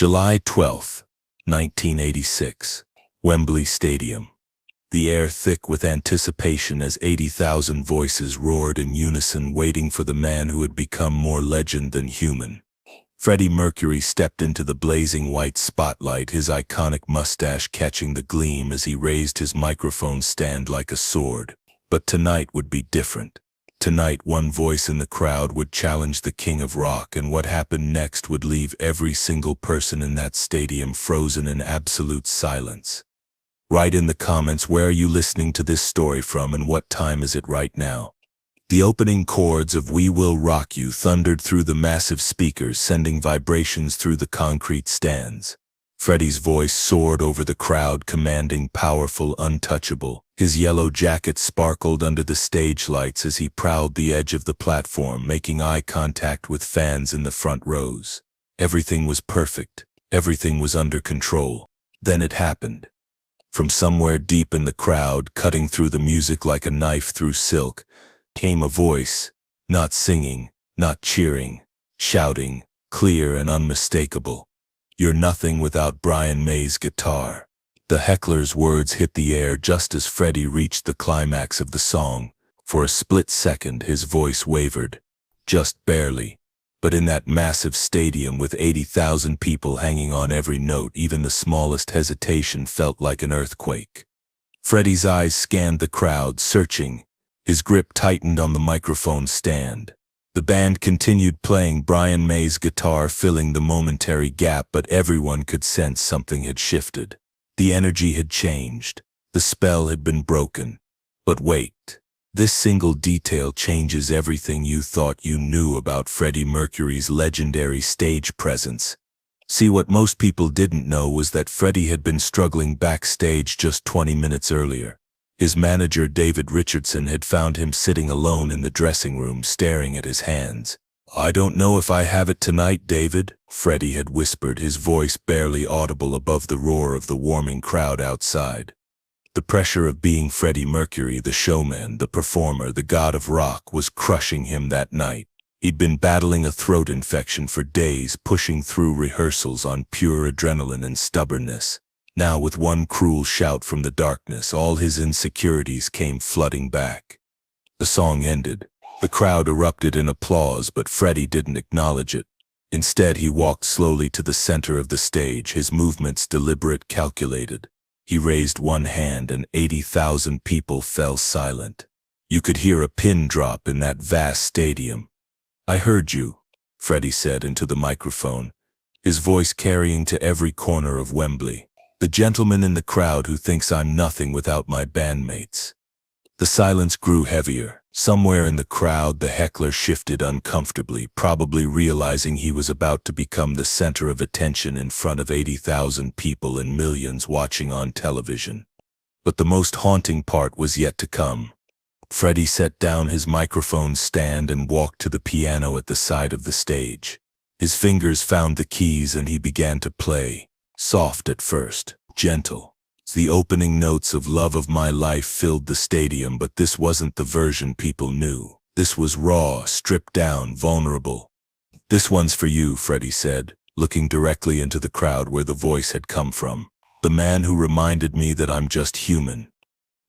July 12, 1986, Wembley Stadium. The air thick with anticipation as 80,000 voices roared in unison, waiting for the man who had become more legend than human. Freddie Mercury stepped into the blazing white spotlight, his iconic mustache catching the gleam as he raised his microphone stand like a sword. But tonight would be different. Tonight, one voice in the crowd would challenge the king of rock, and what happened next would leave every single person in that stadium frozen in absolute silence. Write in the comments, where are you listening to this story from and what time is it right now? The opening chords of "We Will Rock You" thundered through the massive speakers, sending vibrations through the concrete stands. Freddie's voice soared over the crowd, commanding, powerful, untouchable. His yellow jacket sparkled under the stage lights as he prowled the edge of the platform, making eye contact with fans in the front rows. Everything was perfect. Everything was under control. Then it happened. From somewhere deep in the crowd, cutting through the music like a knife through silk, came a voice, not singing, not cheering, shouting, clear and unmistakable. "You're nothing without Brian May's guitar." The Heckler's words hit the air just as Freddie reached the climax of the song. For a split second, his voice wavered, just barely. But in that massive stadium with 80,000 people hanging on every note, even the smallest hesitation felt like an earthquake. Freddie's eyes scanned the crowd, searching. His grip tightened on the microphone stand. The band continued playing, Brian May's guitar filling the momentary gap, but everyone could sense something had shifted. The energy had changed. The spell had been broken. But wait. This single detail changes everything you thought you knew about Freddie Mercury's legendary stage presence. See, what most people didn't know was that Freddie had been struggling backstage just 20 minutes earlier. His manager, David Richardson, had found him sitting alone in the dressing room, staring at his hands. "I don't know if I have it tonight, David," Freddie had whispered, his voice barely audible above the roar of the warming crowd outside. The pressure of being Freddie Mercury, the showman, the performer, the god of rock, was crushing him that night. He'd been battling a throat infection for days, pushing through rehearsals on pure adrenaline and stubbornness. Now, with one cruel shout from the darkness, all his insecurities came flooding back. The song ended. The crowd erupted in applause, but Freddie didn't acknowledge it. Instead, he walked slowly to the center of the stage, his movements deliberate, calculated. He raised one hand and 80,000 people fell silent. You could hear a pin drop in that vast stadium. "I heard you," Freddie said into the microphone, his voice carrying to every corner of Wembley. "The gentleman in the crowd who thinks I'm nothing without my bandmates." The silence grew heavier. Somewhere in the crowd, the Heckler shifted uncomfortably, probably realizing he was about to become the center of attention in front of 80,000 people and millions watching on television. But the most haunting part was yet to come. Freddie set down his microphone stand and walked to the piano at the side of the stage. His fingers found the keys and he began to play. Soft at first, gentle. The opening notes of "Love of My Life" filled the stadium, but this wasn't the version people knew. This was raw, stripped down, vulnerable. "This one's for you," Freddie said, looking directly into the crowd where the voice had come from. "The man who reminded me that I'm just human."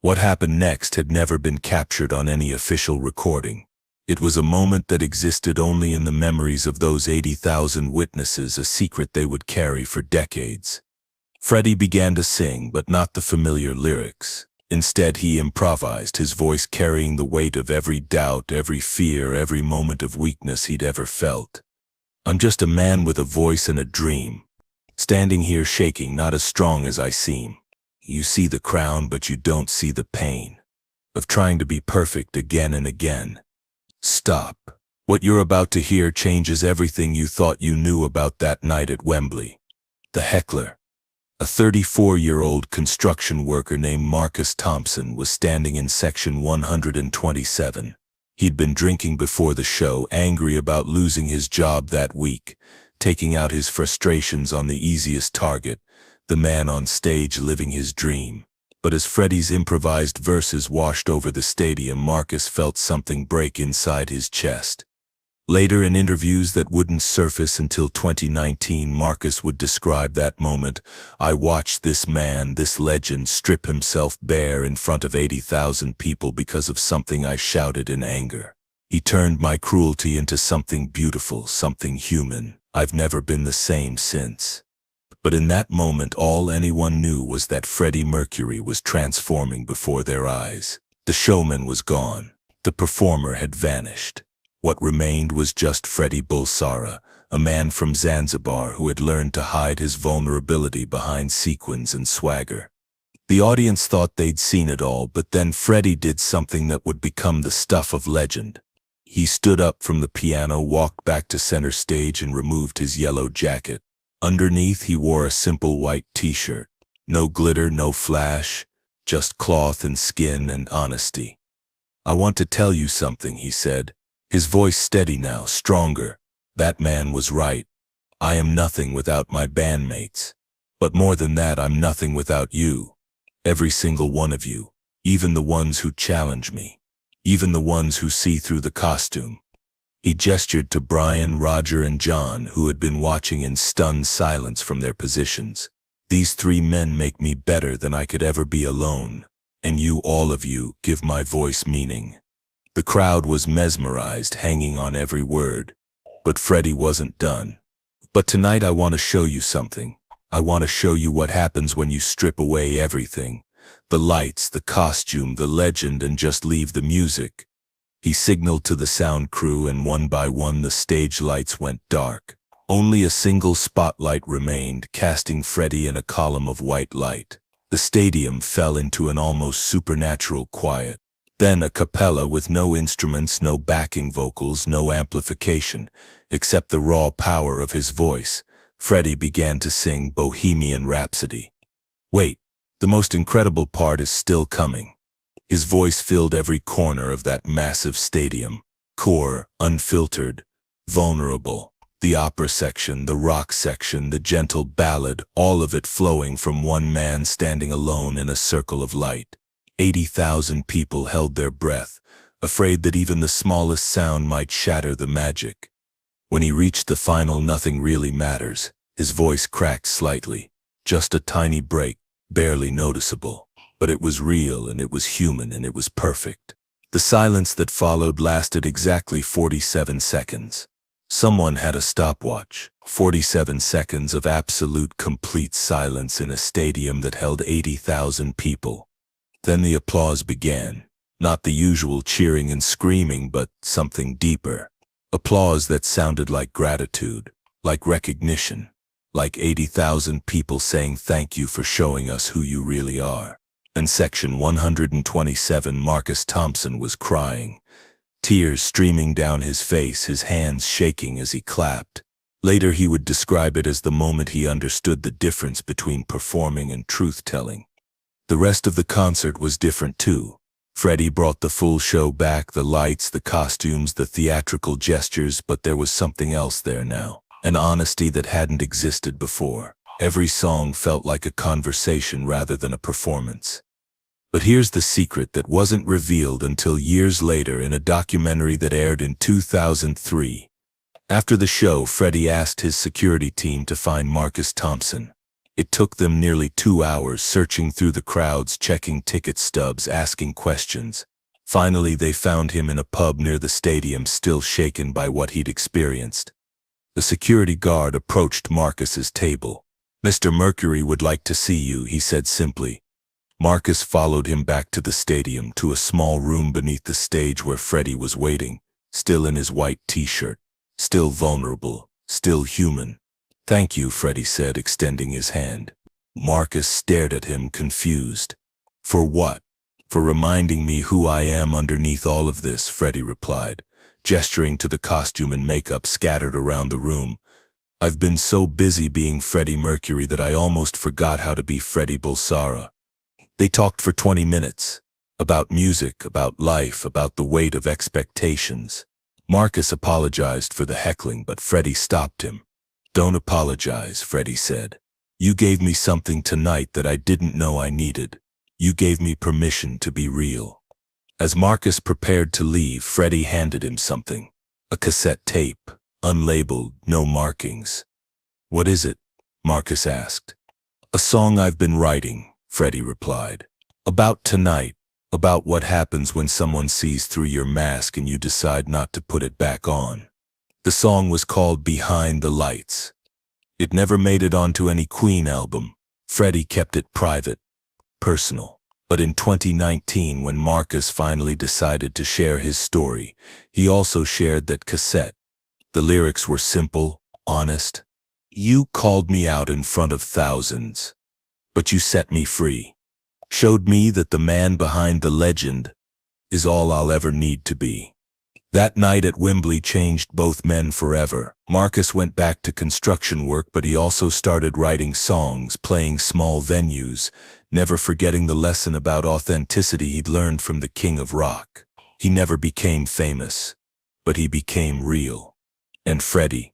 What happened next had never been captured on any official recording. It was a moment that existed only in the memories of those 80,000 witnesses, a secret they would carry for decades. Freddie began to sing, but not the familiar lyrics. Instead, he improvised, his voice carrying the weight of every doubt, every fear, every moment of weakness he'd ever felt. "I'm just a man with a voice and a dream. Standing here shaking, not as strong as I seem. You see the crown, but you don't see the pain of trying to be perfect again and again. Stop. What you're about to hear changes everything you thought you knew about that night at Wembley." The Heckler. A 34-year-old construction worker named Marcus Thompson was standing in section 127. He'd been drinking before the show, angry about losing his job that week, taking out his frustrations on the easiest target, the man on stage living his dream. But as Freddie's improvised verses washed over the stadium, Marcus felt something break inside his chest. Later, in interviews that wouldn't surface until 2019, Marcus would describe that moment. "I watched this man, this legend, strip himself bare in front of 80,000 people because of something I shouted in anger. He turned my cruelty into something beautiful, something human. I've never been the same since." But in that moment, all anyone knew was that Freddie Mercury was transforming before their eyes. The showman was gone. The performer had vanished. What remained was just Freddie Bulsara, a man from Zanzibar who had learned to hide his vulnerability behind sequins and swagger. The audience thought they'd seen it all, but then Freddie did something that would become the stuff of legend. He stood up from the piano, walked back to center stage, and removed his yellow jacket. Underneath, he wore a simple white t-shirt. No glitter, no flash, just cloth and skin and honesty. "I want to tell you something," he said, his voice steady now, stronger. "That man was right. I am nothing without my bandmates. But more than that, I'm nothing without you. Every single one of you. Even the ones who challenge me. Even the ones who see through the costume." He gestured to Brian, Roger, and John, who had been watching in stunned silence from their positions. "These three men make me better than I could ever be alone. And you, all of you, give my voice meaning." The crowd was mesmerized, hanging on every word. But Freddie wasn't done. "But tonight I want to show you something. I want to show you what happens when you strip away everything. The lights, the costume, the legend, and just leave the music." He signaled to the sound crew, and one by one the stage lights went dark. Only a single spotlight remained, casting Freddie in a column of white light. The stadium fell into an almost supernatural quiet. Then a cappella with no instruments, no backing vocals, no amplification, except the raw power of his voice. Freddie began to sing Bohemian Rhapsody. Wait, the most incredible part is still coming. His voice filled every corner of that massive stadium. Core, unfiltered, vulnerable. The opera section, the rock section, the gentle ballad, all of it flowing from one man standing alone in a circle of light. 80,000 people held their breath, afraid that even the smallest sound might shatter the magic. When he reached the final "Nothing Really Matters," his voice cracked slightly. Just a tiny break, barely noticeable. But it was real, and it was human, and it was perfect. The silence that followed lasted exactly 47 seconds. Someone had a stopwatch. 47 seconds of absolute, complete silence in a stadium that held 80,000 people. Then the applause began. Not the usual cheering and screaming, but something deeper. Applause that sounded like gratitude, like recognition, like 80,000 people saying thank you for showing us who you really are. In section 127, Marcus Thompson was crying, tears streaming down his face, his hands shaking as he clapped. Later he would describe it as the moment he understood the difference between performing and truth-telling. The rest of the concert was different too. Freddie brought the full show back, the lights, the costumes, the theatrical gestures, but there was something else there now, an honesty that hadn't existed before. Every song felt like a conversation rather than a performance. But here's the secret that wasn't revealed until years later in a documentary that aired in 2003. After the show, Freddie asked his security team to find Marcus Thompson. It took them nearly 2 hours, searching through the crowds, checking ticket stubs, asking questions. Finally, they found him in a pub near the stadium, still shaken by what he'd experienced. The security guard approached Marcus's table. "Mr. Mercury would like to see you," he said simply. Marcus followed him back to the stadium, to a small room beneath the stage where Freddie was waiting, still in his white t-shirt, still vulnerable, still human. "Thank you," Freddie said, extending his hand. Marcus stared at him, confused. "For what?" "For reminding me who I am underneath all of this," Freddie replied, gesturing to the costume and makeup scattered around the room. "I've been so busy being Freddie Mercury that I almost forgot how to be Freddie Bulsara." They talked for 20 minutes. About music, about life, about the weight of expectations. Marcus apologized for the heckling, but Freddie stopped him. "Don't apologize," Freddie said. "You gave me something tonight that I didn't know I needed. You gave me permission to be real." As Marcus prepared to leave, Freddie handed him something. A cassette tape, unlabeled, no markings. "What is it?" Marcus asked. "A song I've been writing," Freddie replied. "About tonight, about what happens when someone sees through your mask and you decide not to put it back on." The song was called Behind the Lights. It never made it onto any Queen album. Freddie kept it private, personal. But in 2019, when Marcus finally decided to share his story, he also shared that cassette. The lyrics were simple, honest. "You called me out in front of thousands, but you set me free. Showed me that the man behind the legend is all I'll ever need to be." That night at Wembley changed both men forever. Marcus went back to construction work, but he also started writing songs, playing small venues, never forgetting the lesson about authenticity he'd learned from the king of rock. He never became famous, but he became real. And Freddie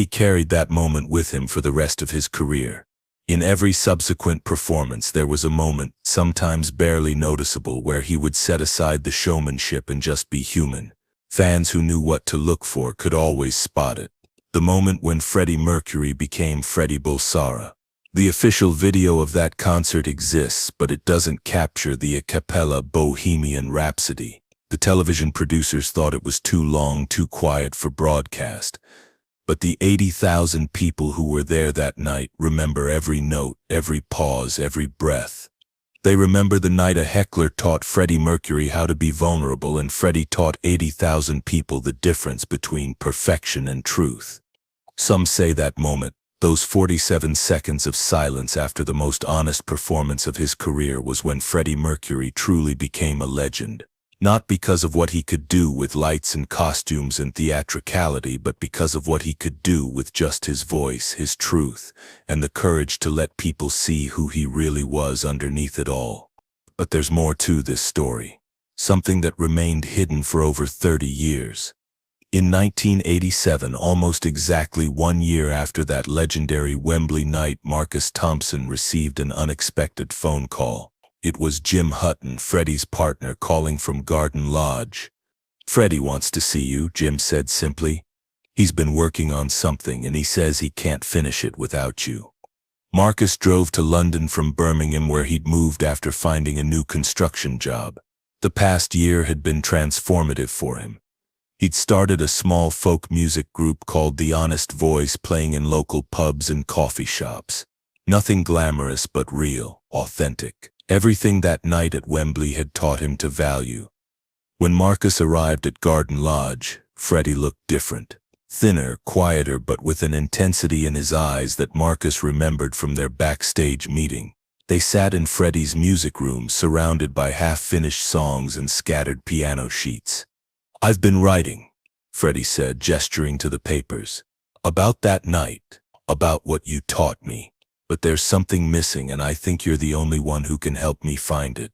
carried that moment with him for the rest of his career. In every subsequent performance there was a moment, sometimes barely noticeable, where he would set aside the showmanship and just be human. Fans who knew what to look for could always spot it. The moment when Freddie Mercury became Freddie Bulsara. The official video of that concert exists, but it doesn't capture the a cappella Bohemian Rhapsody. The television producers thought it was too long, too quiet for broadcast. But the 80,000 people who were there that night remember every note, every pause, every breath. They remember the night a Heckler taught Freddie Mercury how to be vulnerable, and Freddie taught 80,000 people the difference between perfection and truth. Some say that moment, those 47 seconds of silence after the most honest performance of his career, was when Freddie Mercury truly became a legend. Not because of what he could do with lights and costumes and theatricality, but because of what he could do with just his voice, his truth, and the courage to let people see who he really was underneath it all. But there's more to this story. Something that remained hidden for over 30 years. In 1987, almost exactly 1 year after that legendary Wembley night, Marcus Thompson received an unexpected phone call. It was Jim Hutton, Freddie's partner, calling from Garden Lodge. "Freddie wants to see you," Jim said simply. "He's been working on something and he says he can't finish it without you." Marcus drove to London from Birmingham, where he'd moved after finding a new construction job. The past year had been transformative for him. He'd started a small folk music group called The Honest Voice, playing in local pubs and coffee shops. Nothing glamorous, but real, authentic. Everything that night at Wembley had taught him to value. When Marcus arrived at Garden Lodge, Freddie looked different. Thinner, quieter, but with an intensity in his eyes that Marcus remembered from their backstage meeting. They sat in Freddie's music room, surrounded by half-finished songs and scattered piano sheets. "I've been writing," Freddie said, gesturing to the papers. "About that night, about what you taught me. But there's something missing, and I think you're the only one who can help me find it."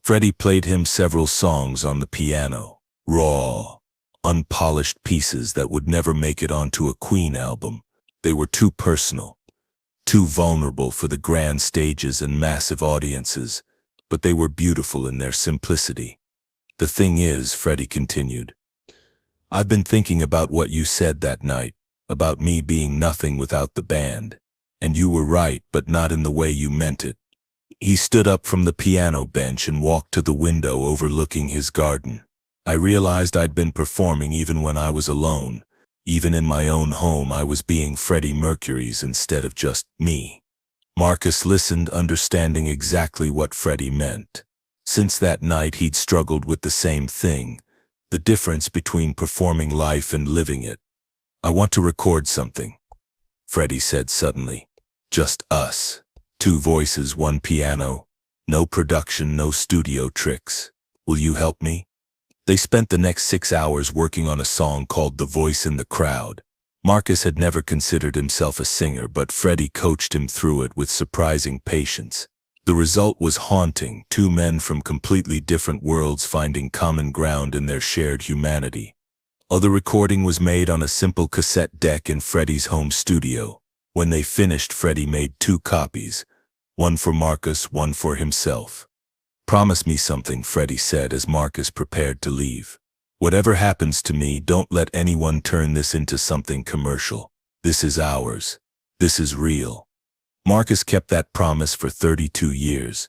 Freddie played him several songs on the piano. Raw, unpolished pieces that would never make it onto a Queen album. They were too personal, too vulnerable for the grand stages and massive audiences, but they were beautiful in their simplicity. "The thing is," Freddie continued, "I've been thinking about what you said that night, about me being nothing without the band. And you were right, but not in the way you meant it." He stood up from the piano bench and walked to the window overlooking his garden. "I realized I'd been performing even when I was alone. Even in my own home, I was being Freddie Mercury's instead of just me." Marcus listened, understanding exactly what Freddie meant. Since that night, he'd struggled with the same thing, the difference between performing life and living it. "I want to record something," Freddie said suddenly. "Just us. 2 voices, 1 piano. No production, no studio tricks. Will you help me?" They spent the next 6 hours working on a song called "The Voice in the Crowd." Marcus had never considered himself a singer, but Freddie coached him through it with surprising patience. The result was haunting, 2 men from completely different worlds finding common ground in their shared humanity. The recording was made on a simple cassette deck in Freddie's home studio. When they finished, Freddie made 2 copies, one for Marcus, one for himself. "Promise me something," Freddie said as Marcus prepared to leave. Whatever happens to me, don't let anyone turn this into something commercial. This is ours. This is real. Marcus kept that promise for 32 years.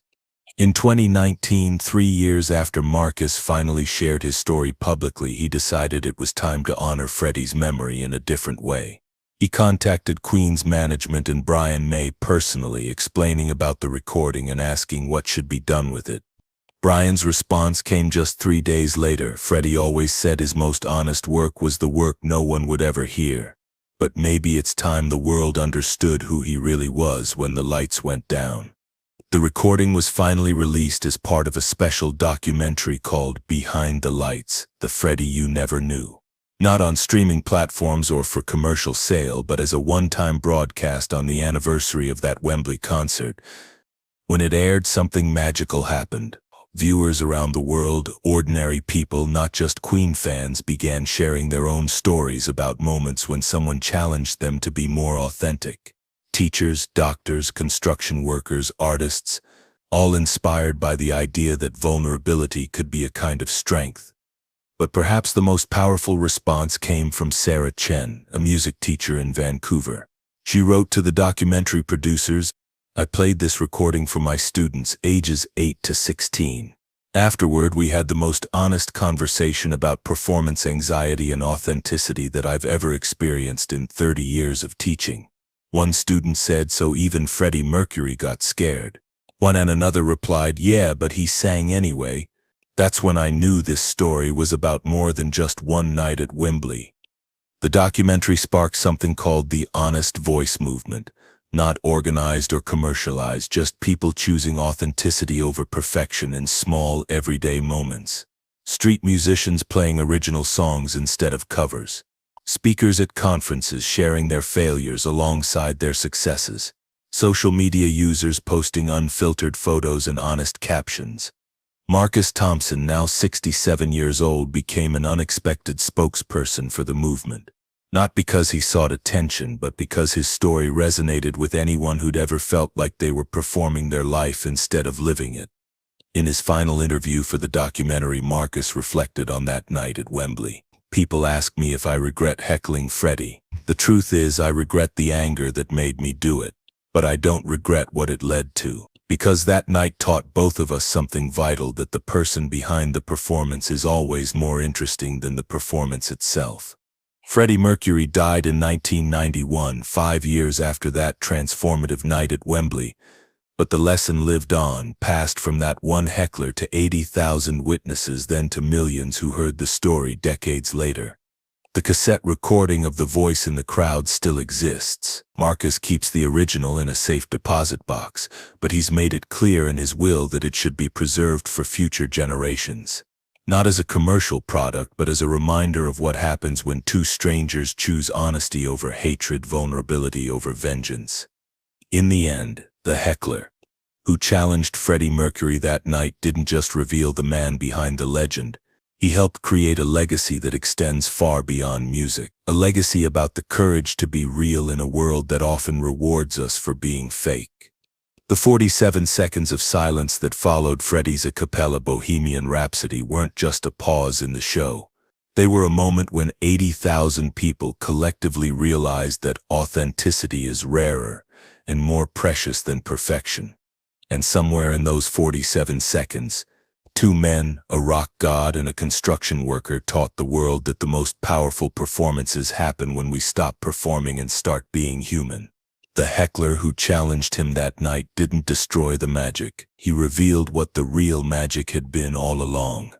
In 2019, 3 years after Marcus finally shared his story publicly, he decided it was time to honor Freddie's memory in a different way. He contacted Queen's management and Brian May personally, explaining about the recording and asking what should be done with it. Brian's response came just 3 days later. Freddie always said his most honest work was the work no one would ever hear. But maybe it's time the world understood who he really was when the lights went down. The recording was finally released as part of a special documentary called Behind the Lights, The Freddie You Never Knew. Not on streaming platforms or for commercial sale, but as a one-time broadcast on the anniversary of that Wembley concert. When it aired, something magical happened. Viewers around the world, ordinary people, not just Queen fans, began sharing their own stories about moments when someone challenged them to be more authentic. Teachers, doctors, construction workers, artists, all inspired by the idea that vulnerability could be a kind of strength. But perhaps the most powerful response came from Sarah Chen, a music teacher in Vancouver. She wrote to the documentary producers, "I played this recording for my students, ages 8 to 16. Afterward, we had the most honest conversation about performance anxiety and authenticity that I've ever experienced in 30 years of teaching." One student said, "So even Freddie Mercury got scared." One and another replied, "Yeah, but he sang anyway." That's when I knew this story was about more than just one night at Wembley. The documentary sparked something called the Honest Voice movement. Not organized or commercialized, just people choosing authenticity over perfection in small, everyday moments. Street musicians playing original songs instead of covers. Speakers at conferences sharing their failures alongside their successes. Social media users posting unfiltered photos and honest captions. Marcus Thompson, now 67 years old, became an unexpected spokesperson for the movement. Not because he sought attention, but because his story resonated with anyone who'd ever felt like they were performing their life instead of living it. In his final interview for the documentary, Marcus reflected on that night at Wembley. "People ask me if I regret heckling Freddie. The truth is, I regret the anger that made me do it. But I don't regret what it led to. Because that night taught both of us something vital, that the person behind the performance is always more interesting than the performance itself." Freddie Mercury died in 1991, 5 years after that transformative night at Wembley. But the lesson lived on, passed from that one heckler to 80,000 witnesses, then to millions who heard the story decades later. The cassette recording of the voice in the crowd still exists. Marcus keeps the original in a safe deposit box, but he's made it clear in his will that it should be preserved for future generations. Not as a commercial product, but as a reminder of what happens when two strangers choose honesty over hatred, vulnerability over vengeance. In the end, the heckler, who challenged Freddie Mercury that night, didn't just reveal the man behind the legend. He helped create a legacy that extends far beyond music. A legacy about the courage to be real in a world that often rewards us for being fake. The 47 seconds of silence that followed Freddie's a cappella Bohemian Rhapsody weren't just a pause in the show. They were a moment when 80,000 people collectively realized that authenticity is rarer and more precious than perfection. And somewhere in those 47 seconds, two men, a rock god and a construction worker, taught the world that the most powerful performances happen when we stop performing and start being human. The heckler who challenged him that night didn't destroy the magic. He revealed what the real magic had been all along.